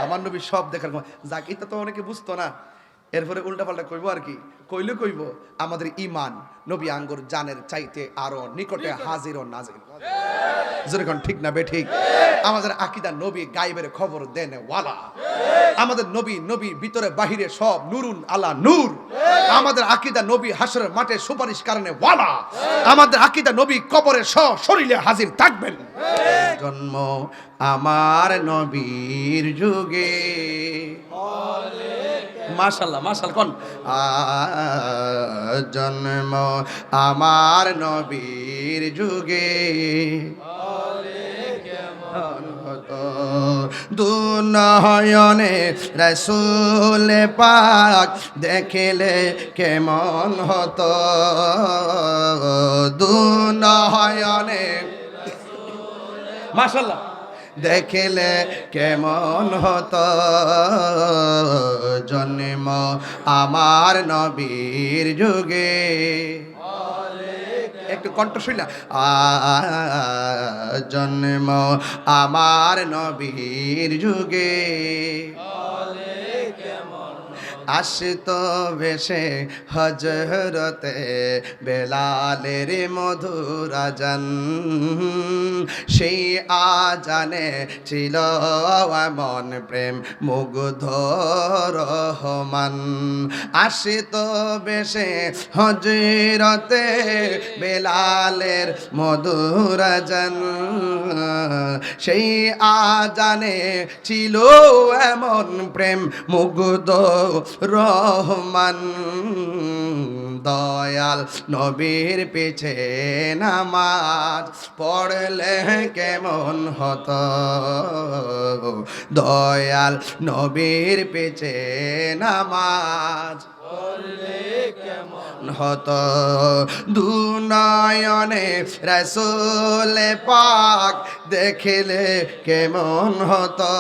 আমার নবী সব দেখার যাক, এটা তো অনেকে বুঝতো না। এরপরে উল্টাপাল্টা কইব আর কি, কইলে কইব আমাদের ইমান নবী আঙ্গুর জানের চাইতে আরো নিকটে হাজির ও নাজির। যেরকম ঠিক না বে ঠিক? আমাদের আকীদা নবী গায়েবের খবর দেন ওয়ালা। আমাদের নবী নবী ভিতরে বাহিরে সব নুরুন আলা নূর। আমাদের আকীদা নবী হাসরের মাঠে সুপারিশ কারণে ওয়ালা। আমাদের আকীদা নবী কবরে শরীরে হাজির থাকবেন। জন্ম আমার নবীর যুগে, মাশাআল্লাহ মাশাআল্লাহ কোন জন্ম আমার নবীর যুগে দুনয়নে রাসূল পাক দেখিলে কেমন হতো, দুনয়নে মাশাআল্লাহ দেখিলে কেমন হতো, জন্ম আমার নবীর যুগে। একটু কণ্ঠ শুনলা, জন্ম আমার নবীর যুগে আসতো ভেসে হযরতে বেলালের মধুর আজান, সেই আজানে ছিল এমন প্রেম মুগ্ধ রহমান। আসতো ভেসে হযরতে বেলালের মধুর আজান, সেই আজানে ছিল এমন প্রেম মুগ্ধ রহমান। দয়াল নবীর পিছে নামাজ পড়লে কেমন হতো, দয়াল নবীর পিছে নামাজ পড়লে কেমন হতো, দুনয়নে রাসূল পাক দেখিলে কেমন হতো,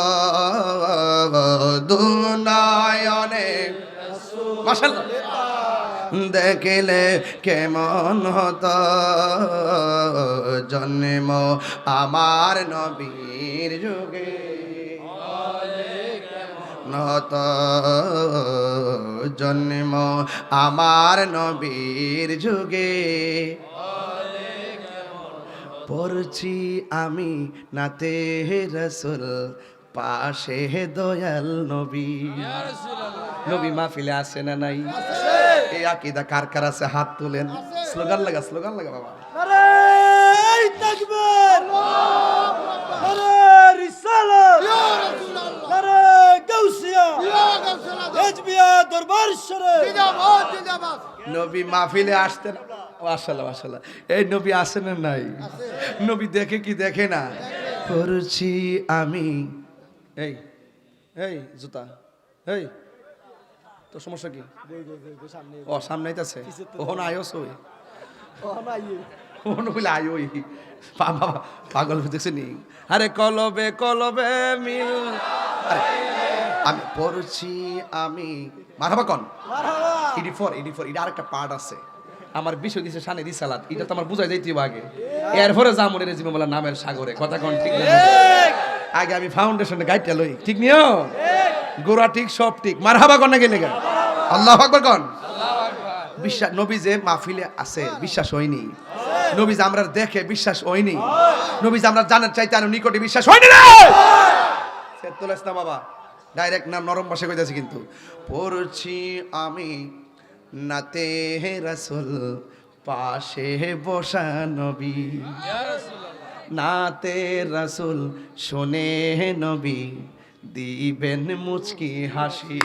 দুনয়নে মাশাআল্লাহ দেখিলে কেমন হতো, জন্ম আমার নবীর যুগে হতো, জন্ম আমার নবীর যুগে। পড়ছি আমি নাতে রাসূল পাশে দয়াল নবী। নবী মাহফিলে আসে না নাই? এই আকীদা কার কার আছে হাত তুলেন। স্লোগান লাগা বাবা। নারে তাকবীর, নারে রিসালাত, নারে গাউসিয়া, হিজবিয়া দরবার শরীফ জিন্দাবাদ। নবী মাহফিলে আসতেন, মাশাআল্লাহ মাশাআল্লাহ। এই নবী আসেন না নাই? নবী দেখে কি দেখে না? পড়ছি আমি এই এই জুতা এই তোর সমস্যা কি? ও সামনে আইতাছে, ওহন আয়োস ওই ওহন কইলে আয় ওই বাবা পাগল দেখছে নি? আরে কলবে কলবে মিল। আমি পড়ছি আমি মারহাবা কোন ইডি ফর এটা আরেকটা পার্ট আছে আমার বিষয় দিছে শানে রিসালাত, এটা তো আমার বুঝাই যাইতে আগে, এরপরে জামুনের জীবন বলা নামের সাগরে। কথা কোন ঠিক না? আগে আমি ফাউন্ডেশনে গাইডটা লই, ঠিক নিও? গোড়া ঠিক সব ঠিক। মারহাবা কোন না গেলে আল্লাহু আকবার কোন। বিশ্বাস নবী যে মাহফিলে আছে বিশ্বাস হয়নি, নবী যে আমরা দেখে বিশ্বাস হয়নি, নবী যে আমরা জানার চাইতে আরো নিকটে বিশ্বাস হয়নি রে। সেতুল ইসলাম বাবা ডাইরেক্ট নাম নরম ভাষা কইতাছে কিন্তু। পড়ছি আমি নাতে রাসূল পাশে বসা নবী, নাতে রাসূল শুনে নবী দিবেন মুচকি হাসি।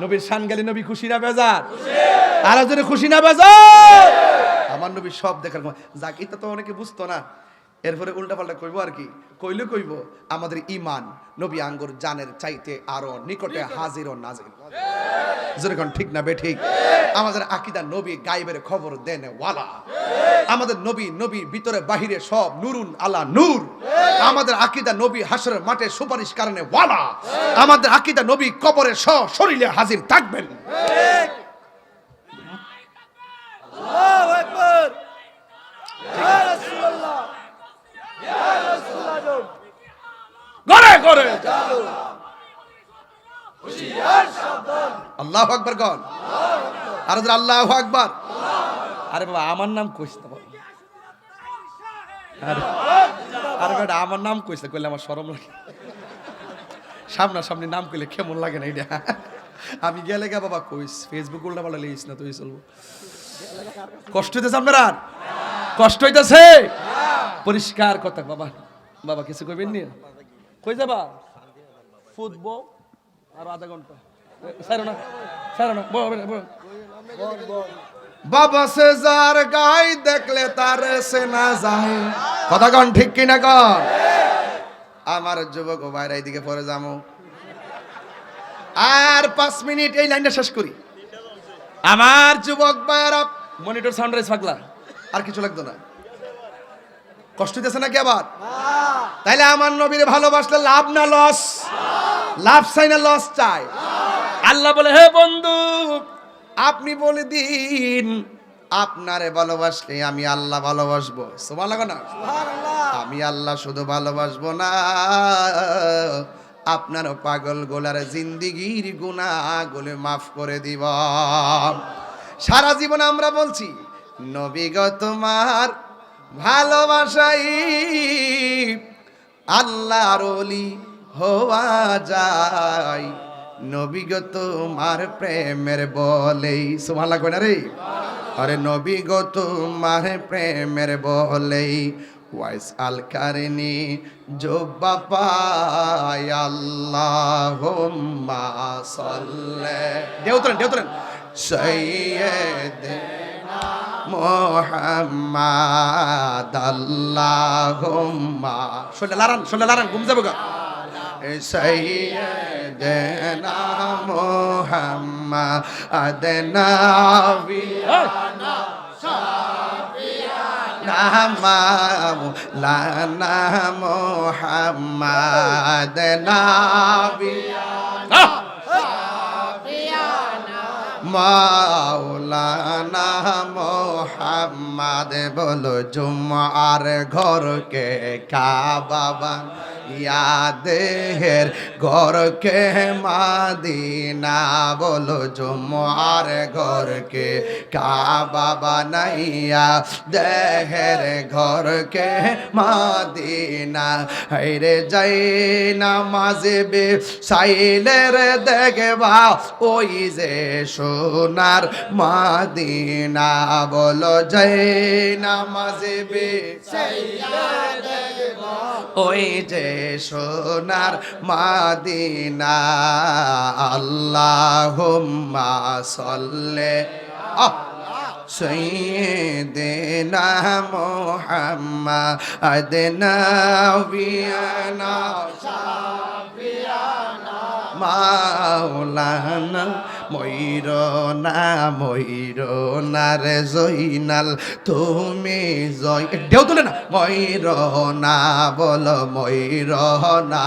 নবীর শান গেলে নবী খুশি না বেজার? আর যদি খুশি না বেজার? আমার নবী সব দেখার যাক, এটা তো অনেকে বুঝতো না। এরপরে উল্টাপাল্টা কইব আর কি, কইলে কইব আমাদের ইমান নবী আঙ্গুর জানের চাইতে আরো নিকটে হাজির ও নাজির। যেরকম ঠিক না বে ঠিক? আমাদের আকীদা নবী গায়েবের খবর দেন ওয়ালা। আমাদের নবী নবী ভিতরে বাহিরে সব নুরুন আলা নূর। আমাদের আকীদা নবী হাসরের মাঠে সুপারিশ কারণে ওয়ালা। আমাদের আকীদা নবী কবরে শরীরে হাজির থাকবেন। আল্লাহু আকবার, ইয়া রাসূলুল্লাহ, ইয়া রাসূলুল্লাহ। করে আল্লাহু আকবার কন আর যারা আল্লাহু আকবার আরে বাবা আমার নাম কইস না বাবা আরে বেটা আমার নাম কইস না কইলে আমার শরম লাগে সামনাসামনি নাম কইলে কেমন লাগে না এটা আমি গেলে গা বাবা কইস ফেসবুক উল্টা পাল্টা লিস না তুই চলবো কষ্ট হইতেছে আপনার আর কষ্ট হইতেছে পরিষ্কার কথা বাবা বাবা কিছু কইবেন নি কই যাবা ফুটবল আর আধা ঘন্টা সারো না বাবা সে যার গাই দেখলে তার সে না যায় কথা কন ঠিক কিনা কন আমার যুবক ভাইরা এইদিকে পরে যাবো আর 5 মিনিট এই লাইনটা শেষ করি আমার যুবক ভাইরা মনিটর সানরাইজ পাগলা আর কিছু লাগতো না কষ্ট হইতেছে নাকি আবার তাইলে আমার নবীর ভালোবাসলে লাভ না লস লাভ চাই না লস চাই আল্লাহ বলে হে বন্ধু আপনি বলে দিন আপনারে ভালোবাসলে আমি আল্লাহ ভালোবাসবো সুবহানাল্লাহ না আমি আল্লাহ শুধু ভালোবাসবো না আপনার পাগল গোলার জিন্দিগির গুনাহগুলো মাফ করে দিব সারা জীবন আমরা বলছি নবী গো তোমার ভালোবাসাই আল্লাহর ওলি হওয়া যায় নবী গো তোমার প্রেমের বলেই সুবহানাল্লাহ কই না রে আরে নবী গো তোমার প্রেমের বলেই ওয়াইস আল কারিনি জোবা পায় আল্লাহুম্মা সাল্লি দেউতরেন সাইয়্যিদিনা মুহাম্মাদ আল্লাহুম্মা শুনলে লারান ঘুম যাবো গা সাইয়্যিদিনা মুহাম্মাদ নাবিয়ানা মাওলানা মুহাম্মাদ নাবিয়ানা মাওলানা মুহাম্মাদ বলো জুমার ঘরকে কাবা ইয়াদের ঘরকে মাদিনা বলো জুমার ঘরকে কাবা বানাইয়া দেহের ঘরকে মাদিনা হাইরে যাই নামাজে বে সাইলের দেখবা ওই যে সোনার মাদিনা বলো যাই নামাজে বে সাইলের দেখবা ওই যে সোনার মাদিনা আল্লাহুম্মা সাল্লি সাইয়্যিদিনা মুহাম্মাদ নাবিয়ানা মাওলানা ময়ূরনা রে জয়নাল তুমি জয় ঢেউ তোলে না ময়ূরনা বলো ময়ূরনা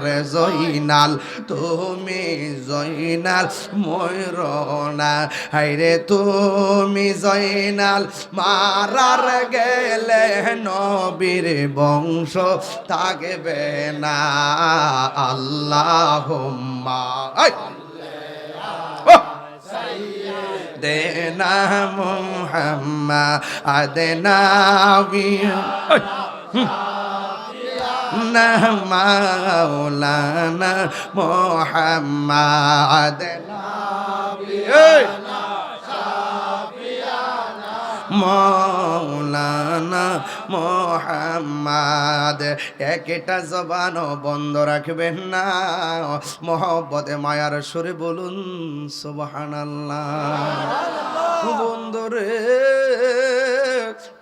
রে জয়নাল তুমি জয়নাল ময়ূরনা হাইরে তুমি জয়নাল মারার গেলে নবীর বংশ থাকবে না আল্লাহুম্মা দেনা মুহাম্মাদ নাবিয়ানা মাওলানা মুহাম্মাদ নাবিয়ানা মাওলানা মুহাম্মাদ একটা জবান বন্ধ রাখবেন না মহব্বতে মায়ার সুরে বলুন সুবহানাল্লাহ বন্ধুরে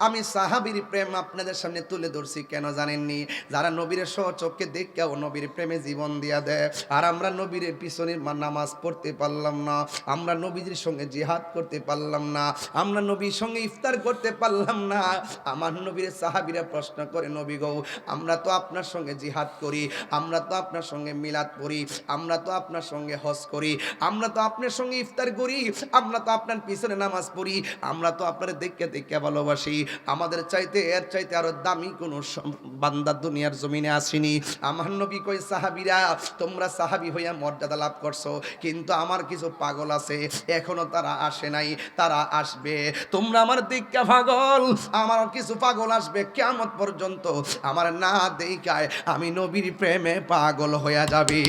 আমি সাহাবীর প্রেম আপনাদের সামনে তুলে ধরছি কেন জানেননি যারা নবীর স্বচক্ষে দেখেও নবীর প্রেমে জীবন দিয়া দেয় আর আমরা নবীর পিছনে নামাজ পড়তে পারলাম না আমরা নবীর সঙ্গে জিহাদ করতে পারলাম না আমরা নবীর সঙ্গে ইফতার করতে পারলাম না আমার নবীর সাহাবীরা প্রশ্ন করে নবী গো আমরা তো আপনার সঙ্গে জিহাদ করি আমরা তো আপনার সঙ্গে মিলাদ পড়ি আমরা তো আপনার সঙ্গে হজ করি আমরা তো আপনার সঙ্গে ইফতার করি আমরা তো আপনার পিছনে নামাজ পড়ি আমরা তো আপনার দেখে ভালোবাসি আমাদের চাইতে এর চাইতে আরো দামি কোনো বান্দা দুনিয়ার জমিনে আসেনি। আমার নবী কই সাহাবীরা তোমরা সাহাবী হইয়া মর্যাদা লাভ করছো, কিন্তু আমার কিছু পাগল আছে এখনো তারা আসে নাই, তারা আসবে। তোমরা আমার দিকটা পাগল, আমার কিছু পাগল আসবে কিয়ামত পর্যন্ত আমার না দেখায় আমি নবীর প্রেমে পাগল হইয়া যাবে।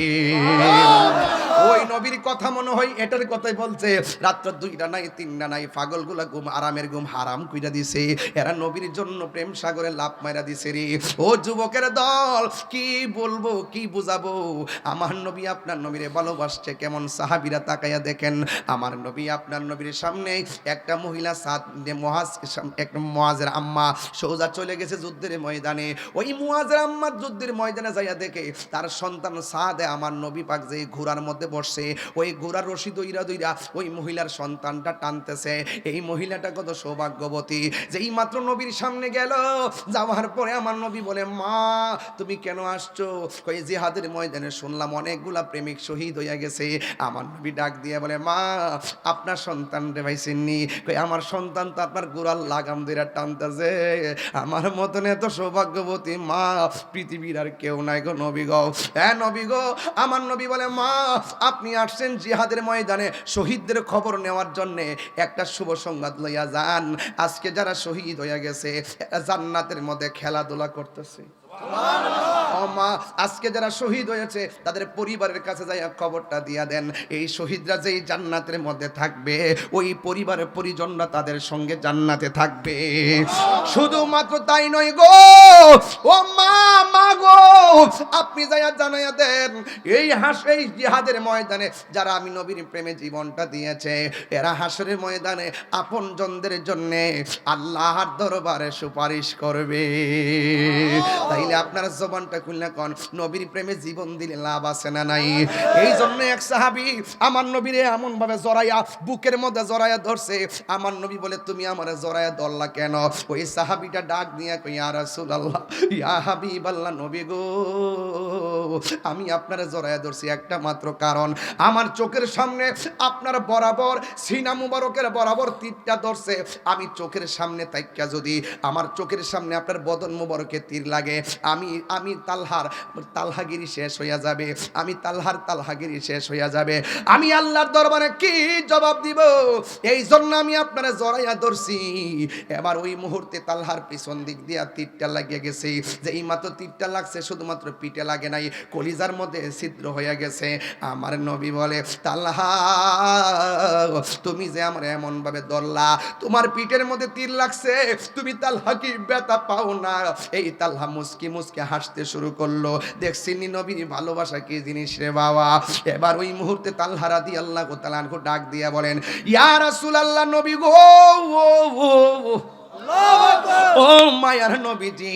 ওই নবীর কথা মনে হয় এটার কথাই বলছে, রাত্র 2টা নাই 3টা নাই পাগলগুলা ঘুম আরামের ঘুম হারাম কইরা দিছে, এরা নবীর জন্য প্রেম সাগরে লাভ মাইরা দিছে রে। ও যুবকের দল কি বলবো কি বুঝাবো, আমার নবী আপনার নবীরে ভালোবাসছে কেমন সাহাবীরা তাকাইয়া দেখেন। আমার নবী আপনার নবীর সামনে একটা মহিলা একটা মুয়াজের আম্মা সোজা চলে গেছে যুদ্ধের ময়দানে। ওই মুয়াজের আম্মা যুদ্ধের ময়দানে যাইয়া দেখে তার সন্তান সাদে আমার নবী পাক যে ঘোড়ার মধ্যে বসছে, ওই ঘোড়ার রশি দইরা দইরা ওই মহিলার সন্তানটা টানতেছে। এই মহিলাটা কত সৌভাগ্যবতী, যেই মাত্র নবীর সামনে গেল, যাওয়ার পরে আমার নবী বলে মা তুমি কেন আসছো? কই জিহাদের ময়দানে শুনলাম অনেকগুলা প্রেমিক শহীদ হইয়া গেছে। আমার নবী ডাক দিয়ে বলে মা আপনার সন্তান রে ভাইছেননি? কই আমার সন্তান তো আপনার গোড়ার লাগাম দিয়ে টানতেছে। আমার মতন এত সৌভাগ্যবতী মা পৃথিবীর আর কেউ নাই গো নবী গো। হ্যাঁ নবী গো। আমার নবী বলে মা আপনি আসছেন জিহাদের ময়দানে শহীদদের খবর নেওয়ার জন্য, একটা শুভ সংবাদ লইয়া যান। আজকে যারা শহীদ হইয়া গেছে জান্নাতের মধ্যে খেলাধুলা করতেছে। ও মা আজকে যারা শহীদ হয়েছে তাদের পরিবারের কাছে যাইয়া খবরটা দিয়া দেন, এই শহীদরা যেই জান্নাতের মধ্যে থাকবে ওই পরিবারের পরিজনরা তাদের সঙ্গে জান্নাতে থাকবে। শুধুমাত্র তাই নয় গো, ও মা মা গো আপনি যাইয়া জানাইয়া দেন এই এই জিহাদের ময়দানে যারা আমি নবীর প্রেমে জীবনটা দিয়েছে এরা হাসরের ময়দানে আপনজনদের জন্য আল্লাহর দরবারে সুপারিশ করবে। তাইলে আপনার জবানটা খুলনা কোন নবীর প্রেমে জীবন দিলে লাভ আছে না নাই? এই জন্য এক সাহাবী আমার নবীরে এমন ভাবে জড়াইয়া বুকের মধ্যে জড়াইয়া ধরছে। আমার নবী বলে তুমি আমারে জড়াইয়া ধরলা কেন? ওই সাহাবীটা ডাক দিয়া কই ইয়া রাসূলুল্লাহ ইয়া হাবিবাল্লাহ নবী গো আমি আপনারে জড়াইয়া ধরছি একটা মাত্র কারণ, আমার চোখের সামনে আপনার বরাবর সিনা মুবারকের বরাবর তীরটা ধরছে। আমি চোখের সামনে তাইকা যদি আমার চোখের সামনে আপনার বদন মুবারকে তীর লাগে আমি তালহাগিরি শেষ হইয়া যাবে, আমি তালহাগিরি শেষ হইয়া যাবে। আমি আল্লাহর দরবারে কি জবাব দিব? এই জন্য আমি আপনারা জড়াইয়া ধরছি। এবার ওই মুহূর্তে তালহার পিছন দিক দিয়া তীরটা লাগিয়ে গেছে। যে এই মাত্র তীরটা লাগছে শুধুমাত্র পিঠে লাগে নাই, কলিজার মধ্যে ছিদ্র হইয়া গেছে। আমার নবী বলে তালহা তুমি যে আমার এমন ভাবে ধরলা, তোমার পিঠের মধ্যে তীর লাগছে, তুমি তালহা কি ব্যথা পাও না? এই তালহা মুস্কি মুস্কি হাসতে শুরু করলো। দেখছিনি নবীর ভালোবাসা কি জিনিস রে বাবা। এবার ওই মুহূর্তে তালহা রাদিয়াল্লাহু তাআলা আনহু ডাক দিয়া বলেন ইয়া রাসূলুল্লাহ নবী গো ও মায়ার নবীজি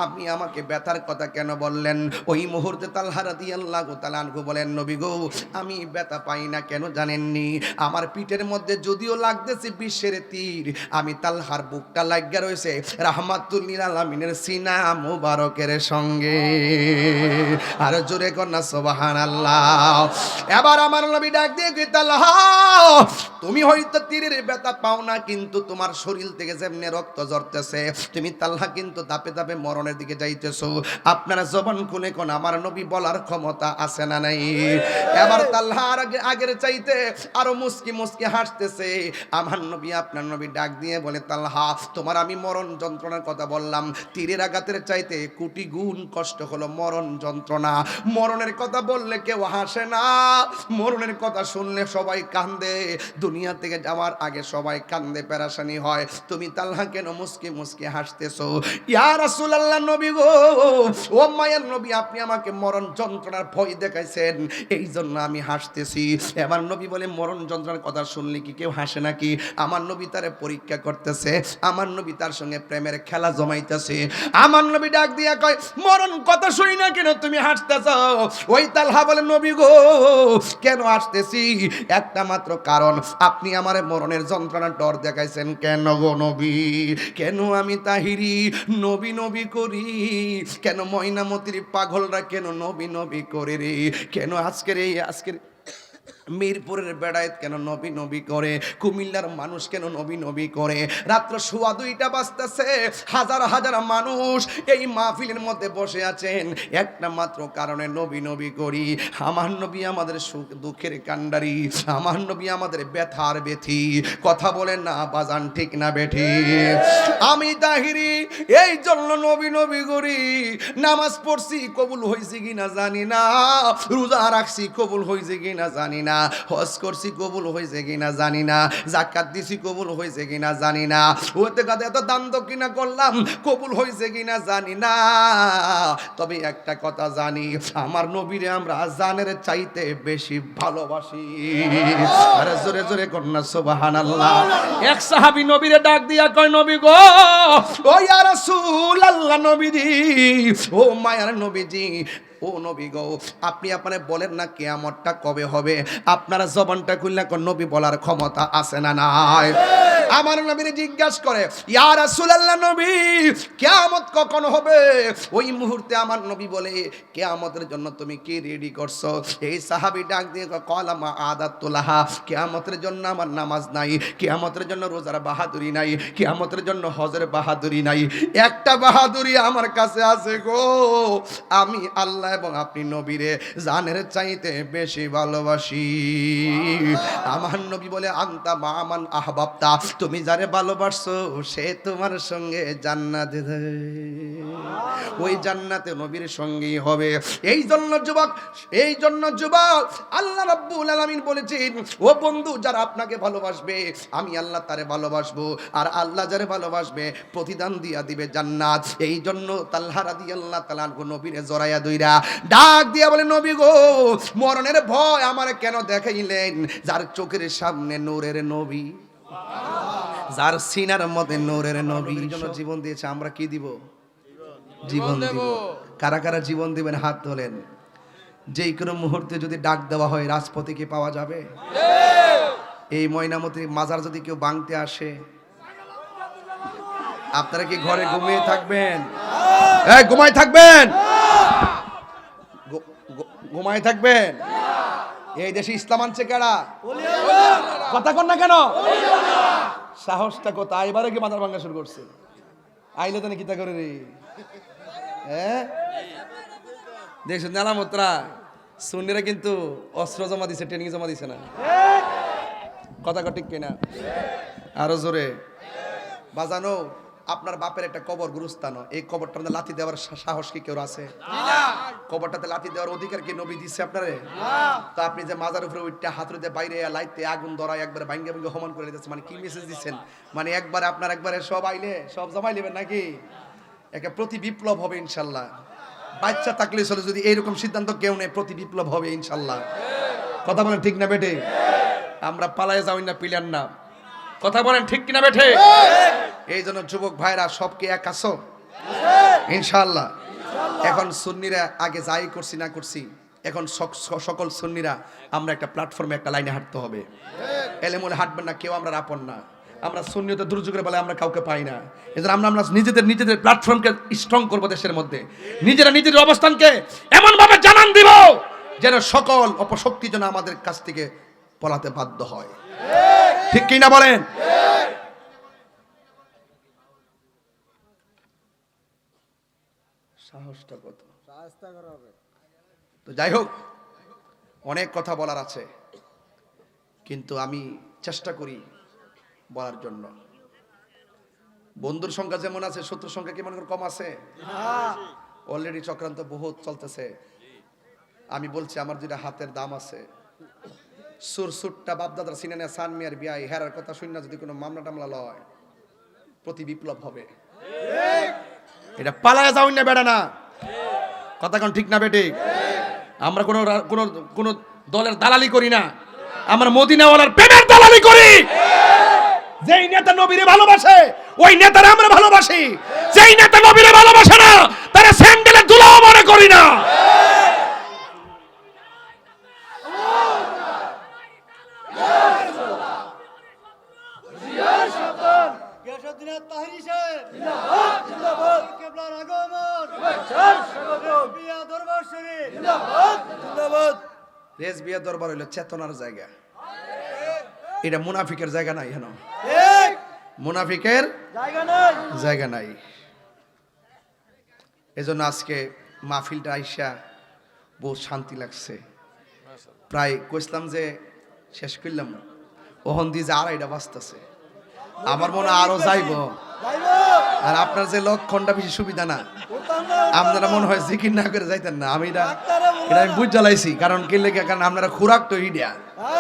আপনি আমাকে ব্যথার কথা কেন বললেন? ওই মুহূর্তে তালহা রাদিয়াল্লাহু তাআলা আনহু বলেন নবী গো আমি ব্যথা পাই না কেন জানেননি? আমার পিঠের মধ্যে যদিও লাগতেছে বিশ্বের তীর, আমি তালহার বুকটা লাগিয়া রয়েছে রাহমাতুল লিল আলামিনের সিনা মুবারকের সঙ্গে। আর জোরে কন্যা সুবহানাল্লাহ। এবার আমার নবী ডাক দিয়ে কই তালহা তুমি হয়তো তীরের ব্যথা পাও না, কিন্তু তোমার শরীর থেকে যেমনে রক্ত ঝরতেছে তুমি তালহা কিন্তু ধাপে ধাপে মরণের দিকে যাইতেছো। আপনারা জবান খুলে কোন আমার নবী বলার ক্ষমতা আছে না নাই? এবার তালহা আগের চাইতে আরো মুস্কি মুস্কি হাসতেছে। আমার নবী আপনার নবী ডাক দিয়ে বলে তালহা তোমার আমি মরণ যন্ত্রণার কথা বললাম, তীরের আঘাতের চাইতে কোটি গুণ কষ্ট হলো মরণ যন্ত্রণা। মরণের কথা বললে কেউ হাসে না, মরণের কথা শুনলে সবাই কান্দে। দুনিয়া থেকে যাওয়ার আগে সবাই কান্দে, পেরেশানি হয়। তুমি তালহা কেন মুস্কি মুস্কি হাসতেছো? ইয়া রাসূলুল্লাহ নবী গো ও মায়ের নবী আপনি আমাকে মরণ যন্ত্রণার ভয় দেখাইছেন, এই জন্য আমি হাসতেছি। এবার নবী বলে মরণ যন্ত্রণার কথা শুনলে কি কেউ হাসে নাকি? আমার নবী তারে পরীক্ষা করতেছে, আমার নবী তার সঙ্গে প্রেমের খেলা জমাইতেছে। আমার নবী ডাক দিয়া কয় মরণ কথা শুনি না কেন তুমি হাসতেছো? ওই তালহা বলে নবী গো কেন হাসতেছি? একটা মাত্র কারণ, আপনি আমারে মরণের যন্ত্রণার ডর দেখাইছেন কেন গো নবী? কেন আমি তাহিরি নবী নবী করি? কেন ময়নামতির পাগলরা কেন নবী নবী করে রে? কেন আজকের মিরপুরের বেড়ায়েত কেন নবী নবী করে, কুমিল্লার মানুষ কেন নবী নবী করে। রাত্র 2:15 বাজতেছে, হাজার হাজার মানুষ এই মাহফিলের মধ্যে বসে আছেন একটা মাত্র কারণে, নবী নবী করি। আমার নবী আমাদের সুখ দুঃখের কান্ডারি, আমার নবী আমাদের ব্যথার ব্যথি। কথা বলেন না বাজান, ঠিক না বেঠি? আমি তাহিরি এই জন্য নবী নবী করি। নামাজ পড়ছি কবুল হয়েছে কিনা জানি না, রোজা রাখছি কবুল হয়েছে কিনা জানি না, হজ করছি কবুল হয়েছে কিনা জানি না, যাকাত দিছি কবুল হয়েছে কিনা জানি না, ওতে কাতে এত দান দক্ষিণা করলাম কবুল হয়েছে কিনা জানি না। তবে একটা কথা জানি, আমার নবীরে আমরা জানের চাইতে বেশি ভালোবাসি। আরে জোরে জোরে কন্যা সুবহানাল্লাহ। এক সাহাবী নবীরে ডাক দিয়া কয়, নবী গো, ও ইয়া রাসূলুল্লাহ, নবীজি, ও মায়ার নবীজি, ও নবী গো, আপনি আপনারে বলেন না কিয়ামতটা কবে হবে? আপনারা জবানটা খুললে কোন নবী বলার ক্ষমতা আছে না নাই? আমার নবীরে জিজ্ঞাসা করে, ইয়া রাসূলুল্লাহ নবী, কিয়ামত কখন হবে? ওই মুহূর্তে আমার নবী বলে, কিয়ামতের জন্য তুমি কি রেডি করছো? এই সাহাবী ডাক দিয়ে কলা মা আদাতুল্লাহা, কিয়ামতের জন্য আমার নামাজ নাই, কিয়ামতের জন্য রোজার বাহাদুরি নাই, কিয়ামতের জন্য হজের বাহাদুরি নাই, একটা বাহাদুরি আমার কাছে আছে গো, আমি আল্লাহ এবং আপনি নবীরে জানের চাইতে বেশি ভালোবাসি। আমার নবী বলে, আনতা মামান আহবাবতা, তুমি যারে ভালোবাসছো সে তোমার সঙ্গে জান্নাতে যাবে, ওই জান্নাতে নবীর সঙ্গেই হবে। এই জন্য যুবক আল্লাহ রাব্বুল আলামিন বলেছেন, ও বন্ধু, যারা আপনাকে ভালোবাসবে আমি আল্লাহ তারে ভালোবাসবো, আর আল্লাহ যারে ভালোবাসবে প্রতিদান দিয়া দিবে জান্নাত। এই জন্য তালহা রাদিয়াল্লাহু তাআলা নবীরে জড়াইয়া দইরা ডাক দিয়া বলে, নবী গো, মরণের ভয় আমার কেন দেখাইলেন? যার চোখের সামনে নূরের নবী, যার সিনার মধ্যে নূরের নবীর জন্য জীবন দিয়েছে, আমরা কি দিব? জীবন দিব। কারা কারা জীবন দিবেন হাত তোলেন। যেই কোনো মুহূর্তে যদি ডাক দেওয়া হয় রাজপথে কি পাওয়া যাবে? এই ময়নামতির মাজার যদি কেউ ভাঙতে আসে, আপনারা কি ঘরে ঘুমিয়ে থাকবেন? এই ঘুমায় থাকবেন? ঘুমায় থাকবেন? এই দেশে ইসলাম আনছে কারা? কথা কন না কেন? সাহসটা কোথায়? এবারে কি মাজার ভাঙা শুরু করছে? আইলে তো কিতা করে রে? হ্যাঁ, দেখছেন নেলামতরা সুন্নিরা কিন্তু অস্ত্র জমা দিছে, ট্রেনিং জমা দিছে না। কথা ঠিক কিনা? আরো জোরে বাজানো। আপনার বাপের একটা কবর গুরুস্থান, এই কবরটার মধ্যে লাথি দেওয়ার সাহস কি কেউ আছে? কবরটাতে লাথি দেওয়ার অধিকার কি নবী দিচ্ছে আপনারে? তো আপনি যে মাজার উপরে উঠতে হাতুড়িতে বাইরে লাইতে আগুন ধরায় একবার ভাঙ্গে ভাঙ্গে হমান করে দিচ্ছে, মানে কি মেসেজ দিচ্ছেন? মানে একবার আপনার একবারে সব আইলে সব জমাই নেবেন নাকি? একটা প্রতি বিপ্লব হবে ইনশাল্লাহ। বাচ্চা থাকলে চলে, যদি এইরকম সিদ্ধান্ত কেউ নেই, প্রতি বিপ্লব হবে ইনশাল্লাহ। কথা বলেন ঠিক না বেঠে? আমরা পালায় যাই না, পিলার না। কথা বলেন ঠিক কিনা বেঠে? এই জন্য যুবক ভাইরা সবকে এক আছো ইনশাল্লাহ। এখন সুন্নিরা আগে যাই করছি না করছি, এখন সকল সুন্নিরা আমরা একটা প্ল্যাটফর্মে একটা লাইনে হাঁটতে হবে। এলেমুলে হাঁটবেন না কেউ, আমরা আপন না। আমরা সুন্নিয়তে দুর্যোগের বেলায় আমরা কাউকে পাই না। এজন্য আমরা নিজেদের প্ল্যাটফর্মকে স্ট্রং করবো, দেশের মধ্যে নিজেরা নিজেদের অবস্থানকে এমন ভাবে জানান দিব যেন সকল অপশক্তি যেন আমাদের কাছ থেকে পলাতে বাধ্য হয়। ঠিক কি না বলেন? সাহসটা কত! তো যাই হোক, অনেক কথা বলার আছে, কিন্তু আমি চেষ্টা করি বলার জন্য। বন্ধুর সংখ্যা যেমন আছে, শত্রুর সংখ্যা কি মনে করেন কম আছে? অলরেডি চক্রান্ত বহুত চলতেছে। আমি বলছি, আমার যেটা হাতের দাম আছে, সুরসুটটা বাপদাদার সিনানে সান মিয়ার বিয়াই হেরার কথা শুনে যদি কোনো মামলা টামলা লয়, প্রতি বিপ্লব হবে। এটা পালায় যাও না বেড়া না। কথা কোন ঠিক না বেটে? আমরা কোন দলের দালালি করি না, আমরা মদিনাওয়ালার প্রেমের দালালি করি। যেই নেতা নবীরে ভালোবাসে ওই নেতারা আমরা ভালোবাসি, যেই নেতা নবীরে ভালোবাসে না তারা স্যান্ডেলের ধুলাও মনে করি না। রেজবিয়া দরবার হইলো চেতনার জায়গা, এটা মুনাফিকের জায়গা নাই। হেন ঠিক মুনাফিকের জায়গা নাই জায়গা নাই। এজন্য আজকে মাহফিলটা আইসা বহুত শান্তি লাগছে। প্রায় কইসলাম যে শেষ করলাম, ওহন দিয়ে যে 2:30 বাজতেছে, আমার মনে হয় আরো যাইবো। যাইব আর আপনার যে লক্ষণটা বেশি সুবিধা না, করতাম না আপনারা মনে হয় জিকির না করে যাইতেন না। আমি এটা ডাক্তারে বলে এটা আমি বুঝ জ্বালাইছি, কারণ কি লেগে, কারণ আপনারা খুরাক তো ইডিয়া।